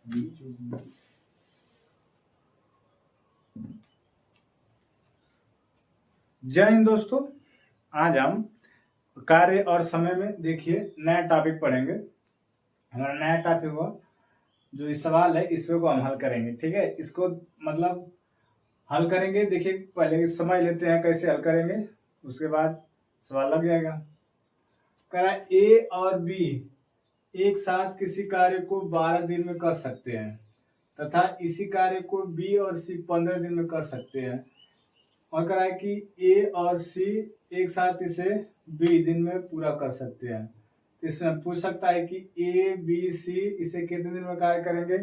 जय हिंद दोस्तों, आज हम कार्य और समय में देखिए नया टॉपिक पढ़ेंगे। हमारा नया टॉपिक हुआ जो इस सवाल है इसको हम हल करेंगे। ठीक है, इसको मतलब हल करेंगे। देखिए पहले समझ लेते हैं कैसे हल करेंगे, उसके बाद सवाल लग जाएगा। कह रहा है ए और बी एक साथ किसी कार्य को 12 दिन में कर सकते हैं तथा इसी कार्य को बी और सी 15 दिन में कर सकते हैं, और कह रहा है कि ए और सी एक साथ इसे 20 दिन में पूरा कर सकते हैं। तो इसमें पूछ सकता है कि ए बी सी इसे कितने दिन में कार्य करेंगे।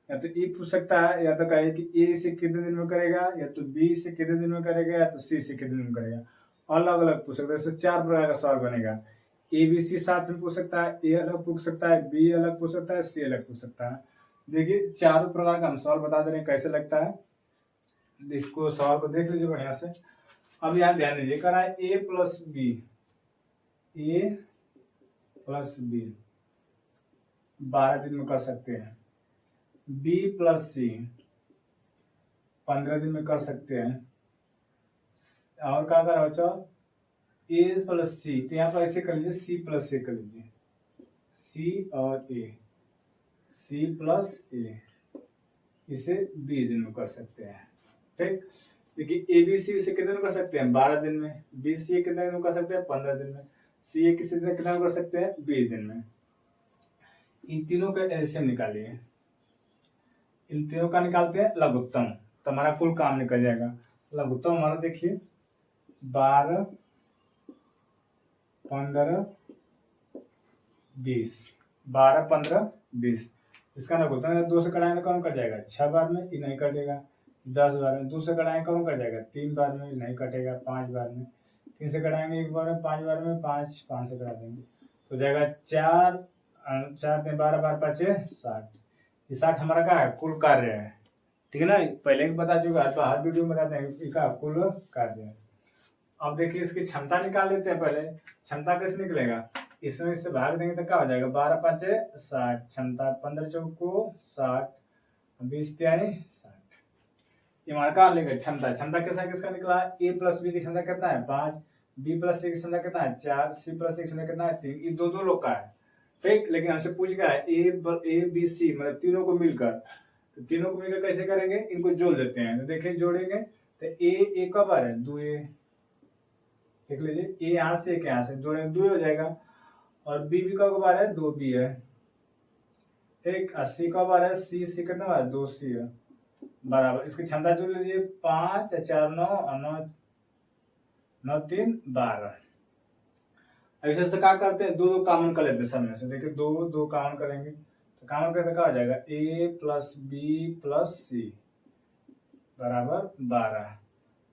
या तो ए पूछ सकता है, या तो कहे कि ए इसे कितने दिन में करेगा, या तो बी इसे कितने दिन में करेगा, या तो सी इसे कितने दिन में करेगा। अलग अलग पूछ सकता है। इसमें 4 प्रकार का सवाल बनेगा। ए बी सी साथ में पूछ सकता है, ए अलग पूछ सकता है, बी अलग पूछ सकता है, सी अलग पूछ सकता है। देखिए चारों प्रकार का हम सवाल बता दे रहे हैं कैसे लगता है। इसको सवाल को देख लीजिए बढ़िया से। अब यहाँ ध्यान दीजिए, कह रहा है ए प्लस बी 12 दिन में कर सकते हैं, बी प्लस सी 15 दिन में कर सकते हैं, और क्या कर रहा हो ए प्लस सी, तो यहाँ पर ऐसे कर लीजिए सी प्लस ए कर लीजिए, सी और ए, सी प्लस ए इसे 20 दिन में कर सकते हैं। ठीक, देखिए ए बी सी इसे कितने दिन कर सकते हैं 12 दिन में, बी सी कितने दिन कर सकते हैं 15 दिन में, सी ए किसी दिन कितना कर सकते हैं 20 दिन में। इन तीनों का एलसीएम निकालिए। इन तीनों का निकालते हैं लघुत्तम, तो हमारा कुल काम निकल जाएगा। लघुत्तम हमारा देखिए 12, 15, 20, 12, 15, 20। इसका लघुत्तम 2 से कटाएंगे कौन कर जाएगा 6 बार में, ये नहीं कटेगा। 10 बार में 2 से कटाएंगे कौन कट जाएगा 3 बार में, नहीं कटेगा। 5 बार में 3 से कटाएंगे 1 बार में, 5 बार में 5 से कटा देंगे तो जाएगा 4 में 12 बार 5 60। ये 60 हमारा क्या है कुल कार्य है। ठीक है ना, पहले भी बता चुका है, हर वीडियो में बताते हैं इसका कुल कार्य है। अब देखिए इसकी क्षमता निकाल लेते हैं। पहले क्षमता कैसे निकलेगा, इसमें इससे भाग देंगे तो क्या हो जाएगा 12 5 60, क्षमता 15 चौको 60, 20 त्याई 60। ये हमारा क्या लेगा क्षमता। क्षमता कैसा किसका निकला, ए प्लस बी की क्षमता कितना है 5, बी प्लस सी की क्षमता कितना है 4, सी प्लस सी की क्षमता कितना है 3। ये दो लोग का है। ठीक, लेकिन हमसे पूछ गया है ए बी सी मतलब तीनों को मिलकर, तो तीनों को मिलकर कैसे करेंगे, इनको जोड़ लेते हैं। तो देखिए जोड़ेंगे तो ए कब आ रहा है 2 ए, देख लीजिए ए यहाँ से एक यहाँ से जोड़ेंगे 2 हो जाएगा, और बी भी कब आ रहा है 2 बी है। ठीक, सी कब आ रहा है सी कितना आ रहा है 2 सी है बराबर। इसकी क्षमता जोड़ लीजिए 5 4 9 9 3 12। ऐसे से क्या करते हैं 2 कॉमन कर लेते हैं सब में से। देखिए 2 कॉमन करेंगे तो कॉमन करते क्या हो जाएगा ए प्लस बी प्लस सी बराबर 12।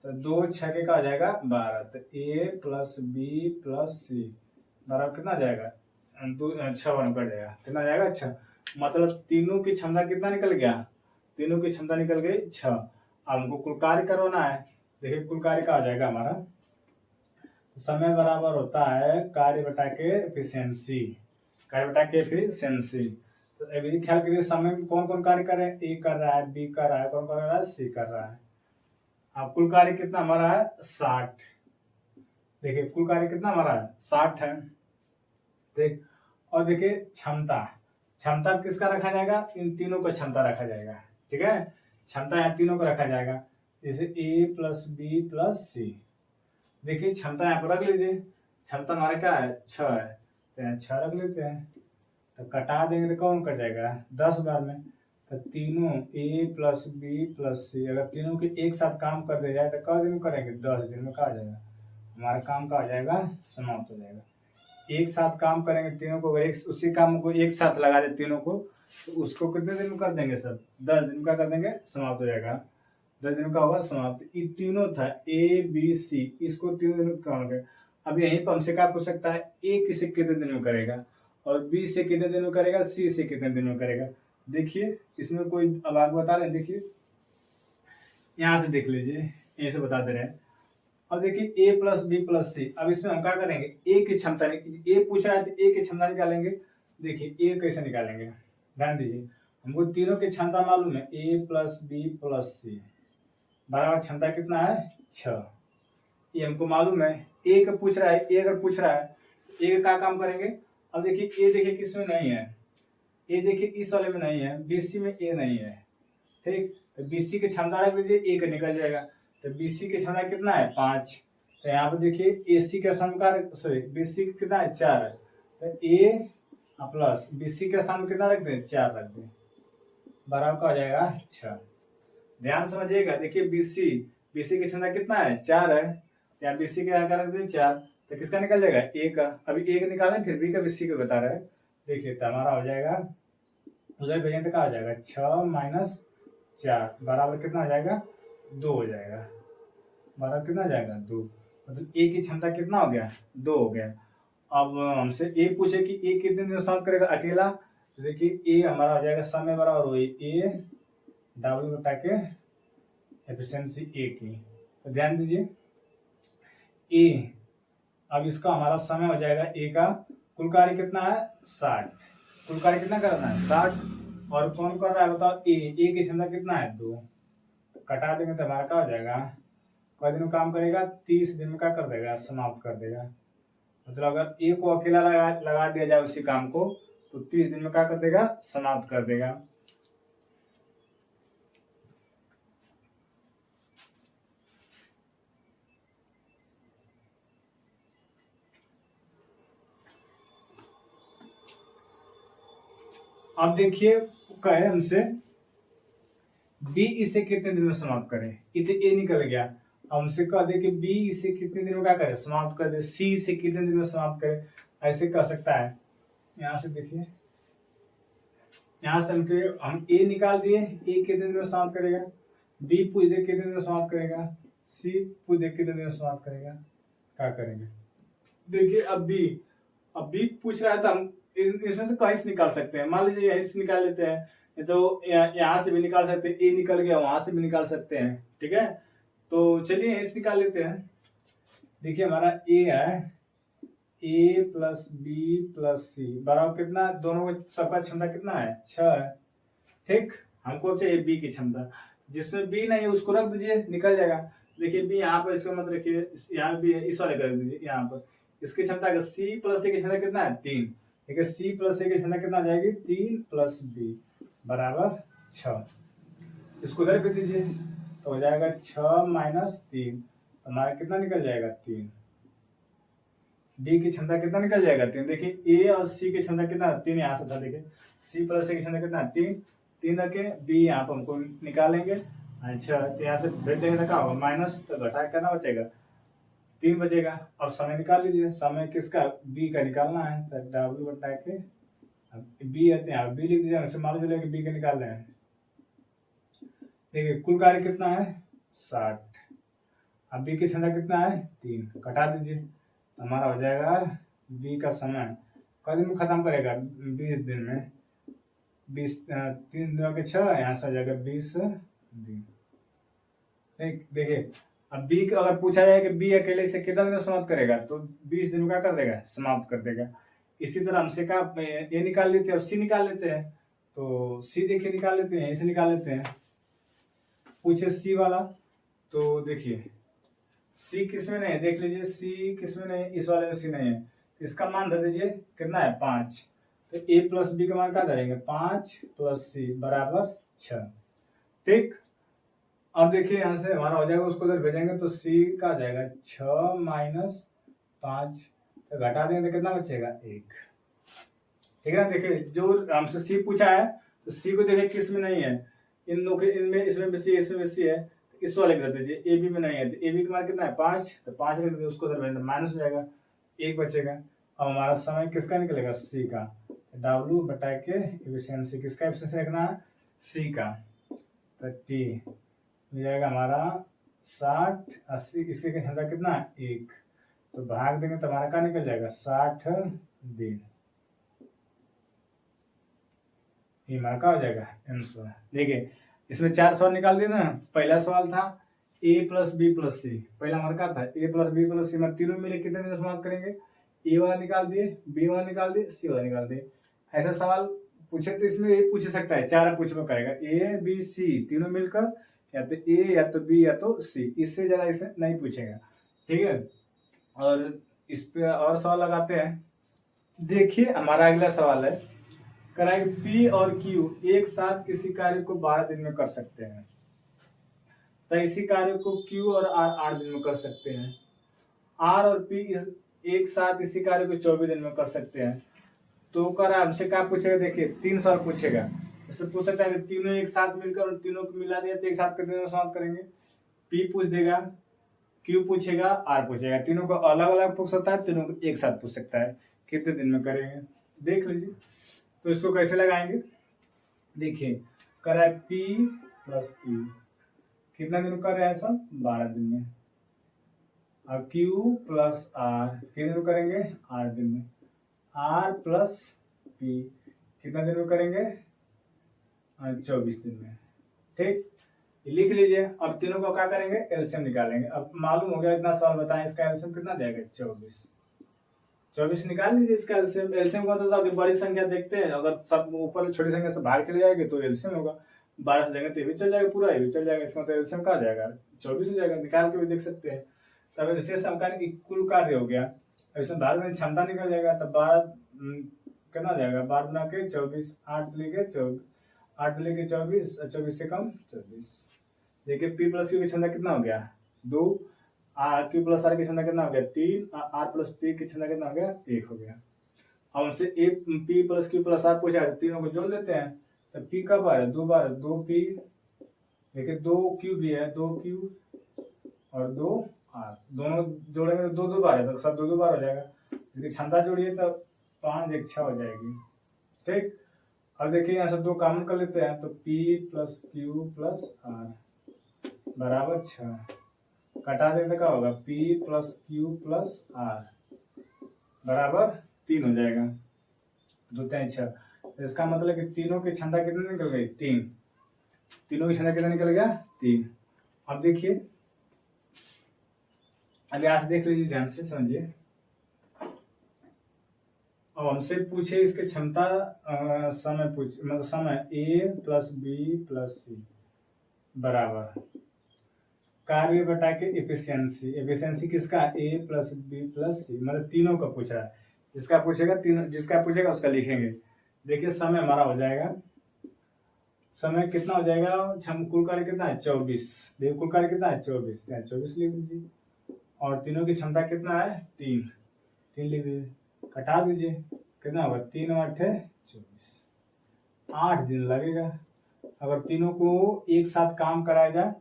तो 2 6 के का हो जाएगा 12, तो ए प्लस बी प्लस सी बराबर कितना जाएगा 2 6 वन कर जाएगा, कितना जाएगा 6। मतलब तीनों की क्षमता कितना निकल गया, तीनों की क्षमता निकल गई 6। अब हमको कुल कार्य करवाना है। देखिए कुल कार्य का हो जाएगा हमारा समय बराबर होता है कार्य बटा के एफिशिएंसी, कार्य बटा के एफिशिएंसी। तो अभी ख्याल करिए समय में कौन कौन कार्य कर रहे हैं, ए कर रहा है, बी कर रहा है, कौन कर रहा है सी कर रहा है। अब कुल कार्य कितना हमारा है 60। देखिए कुल कार्य कितना हमारा है 60 है। देख, और देखिए क्षमता किसका रखा जाएगा, इन तीनों का क्षमता रखा जाएगा। ठीक है, क्षमता यहाँ तीनों को रखा जाएगा, जैसे ए प्लस बी प्लस सी। देखिए क्षमता यहाँ पर रख लीजिए, क्षमता हमारा क्या है 6 है, तो यहाँ 6 रख लेते हैं। तो कटा देंगे तो कौन कट जाएगा 10 बार में। तो तीनों ए प्लस बी प्लस सी अगर तीनों के एक साथ काम कर दिया जाए तो कब दिन में करेंगे 10 दिन में। कहा जाएगा हमारा काम का हो जाएगा समाप्त हो जाएगा। एक साथ काम करेंगे तीनों को, एक उसी काम को एक साथ लगा दे तीनों को, तो उसको कितने दिन में कर देंगे सर 10 दिन का कर देंगे, समाप्त हो जाएगा। 10 दिन का होगा समाप्त। ये तीनों था ए बी सी, इसको तीनों दिन में करेंगे। अब यहीं पर हमसे क्या पूछ सकता है ए किसे कितने दिन में करेगा, और बी से कितने दिन में करेगा, सी से कितने दिन में करेगा। देखिए इसमें कोई अब आगे बता रहे हैं, देखिए यहाँ से देख लीजिए, यहीं से बता दे रहे हैं। अब देखिए ए प्लस बी प्लस सी, अब इसमें हम क्या करेंगे ए की क्षमता, ए पूछ रहा है तो ए की क्षमता निकालेंगे। देखिए ए कैसे निकालेंगे ध्यान दीजिए, हमको तीनों की क्षमता मालूम है, ए प्लस बी प्लस सी बराबर क्षमता कितना है 6, ये हमको मालूम है। ए का पूछ रहा है, ए अगर पूछ रहा है ए का काम करेंगे। अब देखिए ए देखिए किसमें नहीं है, ए देखिए इस वाले में नहीं है, बीसी में ए नहीं है, ठीक। तो बीसी की क्षमता रख दीजिए, ए का निकल जाएगा। तो बीसी की क्षमता कितना है 5। तो यहाँ पे देखिए एसी का समीकरण, सॉरी बीसी कितना है 4 है। तो ए प्लस बीसी के स्थान में कितना रख दें 4 रख दें, बराबर का हो जाएगा 6। ध्यान समझिएगा, देखिए बीसी की क्षमता कितना है 4 है, यहाँ बीसी के आकार रख दें 4, तो किसका निकल जाएगा ए का। अभी ए का निकालें फिर बी का बीसी को बता रहे हैं। देखिए तो हमारा हो जाएगा उधर भेजेंगे तो क्या हो जाएगा 6 माइनस 4 बराबर कितना हो जाएगा 2 हो जाएगा, बराबर कितना हो जाएगा 2। मतलब ए की क्षमता कितना हो गया 2 हो गया। अब हमसे ए पूछे कि ए कितने दिन सॉल्व करेगा अकेला, तो देखिए ए हमारा हो जाएगा समय बराबर हुई ए डब्ल्यू बटा के एफिशिएंसी ए की। तो ध्यान दीजिए ए, अब इसका हमारा समय हो जाएगा ए का कुल कार्य कितना है 60, कुल कार्य कितना करना है 60, और कौन कर रहा है बताओ ए की क्षमता कितना है 2, कटा देंगे तो हमारा क्या हो जाएगा, कई दिन काम करेगा 30 दिन में क्या कर देगा समाप्त कर देगा। मतलब अगर ए को अकेला लगा दिया जाए उसी काम को तो 30 दिन में क्या कर देगा समाप्त कर देगा। अब देखिए कहे हमसे बी इसे कितने दिन में समाप्त करे, इतने ए निकल गया। अब हमसे कह दे कि बी इसे कितने दिन में क्या करे समाप्त कर दे, सी इसे कितने दिन में समाप्त करे, ऐसे कर सकता है। यहाँ से देखिए, यहाँ से हम ए निकाल दिए, ए कितने दिन में समाप्त करेगा, बी पूछ दे कितने दिन में समाप्त करेगा, सी पूछ दे कितने दिन में समाप्त करेगा, क्या करेंगे। देखिए अब बी पूछ रहा है तो हम इसमें से कहीं से निकाल सकते हैं, मान लीजिए यहीं से निकाल लेते हैं, तो यहाँ से भी निकाल सकते हैं, ए निकल गया वहां से भी निकाल सकते हैं, ठीक है। तो चलिए यहीं से निकाल लेते हैं। देखिए हमारा ए है ए प्लस बी प्लस सी बराबर कितना, दोनों में सबका क्षमता कितना है 6 है, ठीक। हमको चाहिए बी की क्षमता, जिसमें बी नहीं है उसको रख दीजिए निकल जाएगा। देखिए बी यहाँ पर इसको मत रखिए, यहाँ भी है इस वाले कर दीजिए, यहाँ पर इसकी क्षमता सी प्लस ए की क्षमता कितना है 3, ठीक है। सी प्लस ए की क्षमता कितना आ जाएगी 3 प्लस बी बराबर 6, इसको उधर कर दीजिए तो हो जाएगा 6 माइनस 3, हमारा कितना निकल जाएगा 3। डी की क्षमता कितना निकल जाएगा 3। देखिए ए और सी की क्षमता कितना 3, यहाँ से था देखिए सी प्लस ए की क्षमता कितना 3 रखे, बी यहाँ पर हमको निकालेंगे। अच्छा तो यहाँ से भेज देंगे तो क्या होगा माइनस, तो घटा कितना बचेगा 3 बचेगा। अब समय निकाल लीजिए, समय किसका बी का निकालना है, तो डब्ल्यू बटा के बी है यहाँ बी लिख दीजिए, मान लीजिए बी का निकाल रहे हैं। देखिए कुल कार्य कितना है 60, अब बी की क्षमता कितना है 3, घटा दीजिए हमारा हो जाएगा बी का समय कई दिन में खत्म करेगा 20 दिन में, 3 दिनों के 6 यहाँ से हो जाएगा 20 दिन, ठीक। देखिए अब बी का अगर पूछा जाए कि बी अकेले से कितना दिन में समाप्त करेगा तो 20 दिन में क्या कर देगा समाप्त कर देगा। इसी तरह हमसे का ए निकाल लेते हैं और सी निकाल लेते हैं, तो सी देखिए निकाल लेते हैं, इसे निकाल लेते हैं। पूछे सी वाला, तो देखिए सी किसमें नहीं है, देख लीजिए सी किसमें नहीं है, इस वाले में सी नहीं है, इसका मान धर दीजिए कितना है 5, तो ए प्लस बी का मान क्या धरेंगे 5 प्लस सी बराबर 6, ठीक। अब देखिए यहाँ से हमारा हो जाएगा, उसको उधर भेजेंगे तो सी का आ जाएगा 6 माइनस 5, तो घटा देंगे तो कितना बचेगा 1, ठीक है। देखिए जो हमसे सी पूछा है तो सी को देखिए किस में नहीं है, इन दो के इनमें, इसमें भी सी इसमें भी सी है, इस वाले कर दीजिए ए बी में नहीं है, तो ए बी का मान कितना है 5, तो 5 रख दीजिए, उसको उधर भेजना माइनस हो जाएगा 1 बचेगा। अब हमारा समय किसका निकलेगा सी का, डब्ल्यू बटा के एफिशिएंसी, किसका एफिशिएंसी रखना है सी का, तो टी हो जाएगा हमारा 60 80, इसकी क्षमता कितना है 1, तो भाग देंगे तो हमारा क्या निकल जाएगा 60 दिन, ये हमारा क्या हो जाएगा आंसर। देखिए इसमें 4 सवाल निकाल दिए ना, पहला सवाल था ए प्लस बी प्लस सी, पहला हमारा क्या था ए प्लस बी प्लस सी, मतलब तीनों मिले कितने दिन समाप्त करेंगे, ए वाला निकाल दिए, बी वाला निकाल दिए, सी वाला निकाल दिए। ऐसा सवाल पूछे तो इसमें ये पूछ सकता है, 4 पूछना करेगा, ए बी सी तीनों मिलकर, या तो ए या तो बी या तो सी, इससे ज़्यादा इसे नहीं पूछेगा। ठीक है, और इस पे और सवाल लगाते हैं। देखिए हमारा अगला सवाल है, कराए पी और क्यू एक साथ किसी कार्य को 12 दिन में कर सकते हैं, तो इसी कार्य को क्यू और आर 8 दिन में कर सकते हैं। आर और पी एक साथ इसी कार्य को 24 दिन में कर सकते हैं। तो कर हमसे क्या पूछेगा, देखिए 3 सवाल पूछेगा। जैसे पूछ सकता है कि तीनों एक साथ मिलकर और तीनों को मिला दिया तो एक साथ कितने दिन में समाप्त करेंगे। पी पूछ देगा, क्यू पूछेगा, आर पूछेगा, तीनों को अलग अलग पूछ सकता है, तीनों को एक साथ पूछ सकता है, कितने दिन में करेंगे देख लीजिए। तो इसको कैसे लगाएंगे, देखिए करा है पी प्लस क्यू, कितना दिन कर रहे हैं सब, 12 दिन में। और क्यू प्लस आर कितने दिन करेंगे, 8 दिन में। आर प्लस पी कितना दिन में करेंगे, 24 दिन में। ठीक, लिख लीजिए। अब तीनों को क्या करेंगे, एलसीएम निकालेंगे। अब मालूम हो गया, इतना सवाल बताएं, इसका एलसीएम कितना देगा, 24 निकाल लीजिए इसका एलसीएम। एलसीएम का तो कि बड़ी संख्या देखते हैं, अगर सब ऊपर छोटी संख्या से भाग चले जाएगी तो एलसीएम होगा, 12 से जाएंगे तो ये भी चल जाएगा, पूरा ये भी चल जाएगा, इसका मतलब एलसीएम कहा जाएगा 24 हो जाएगा, निकाल के भी देख सकते हैं। तब विशेष समकालीन की कुल कार्य हो गया, इसमें भारत में क्षमता निकल जाएगा, तब 12 कितना जाएगा, 12 बना के 24, 8 लेके 24, 8 लेके 24, 24 से कम 24। देखिए पी प्लस क्यू की क्षमता कितना हो गया, 2, आर क्यू प्लस आर की क्षमता कितना हो गया, 3, आर प्लस पी की क्षमता कितना हो गया, 1 हो गया। अब हमसे a P plus Q plus R पूछा है, तीनों को जोड़ लेते हैं। तो पी का बार है 2 बार, 2 पी, देखिए 2 क्यू भी है, 2 क्यू और 2 आर, दोनों जोड़ेंगे तो 2 बार है, तो सब 2 बार हो जाएगा। यदि क्षमता जोड़िए तो 5 1 6 हो जाएगी। ठीक, अब देखिए यहाँ से 2 कॉमन कर लेते हैं, तो P plus Q plus R बराबर 6, कटा देने का होगा, P plus Q plus R बराबर 3 हो जाएगा, 2 3 6। इसका मतलब कि तीनों की क्षमता कितनी निकल गई, 3, तीनों की क्षमता कितना निकल गया, 3। अब देखिए, अब यहाँ से देख लीजिए, ध्यान से समझिए। अब हमसे पूछे इसके क्षमता समय पूछ, मतलब समय ए प्लस बी प्लस सी बराबर कार्य बटा के एफिशिएंसी, एफिशिएंसी किसका, ए प्लस बी प्लस सी, मतलब तीनों का पूछा है। जिसका पूछेगा तीनों, जिसका पूछेगा उसका लिखेंगे। देखिए समय हमारा हो जाएगा, समय कितना हो जाएगा, कुल कार्य कितना है 24, देखिए कुल कार्य कितना है 24, 24 लिख दीजिए। और तीनों की क्षमता कितना है, 3 लिख दीजिए, कटा दीजिए, कितना होगा, 3 और 8 24, 8 दिन लगेगा। अगर तीनों को एक साथ काम कराया जाए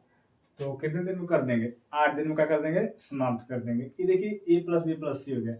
तो कितने दिन में कर देंगे, 8 दिन में क्या कर देंगे, समाप्त कर देंगे। ये देखिए ए प्लस बी प्लस सी हो गया।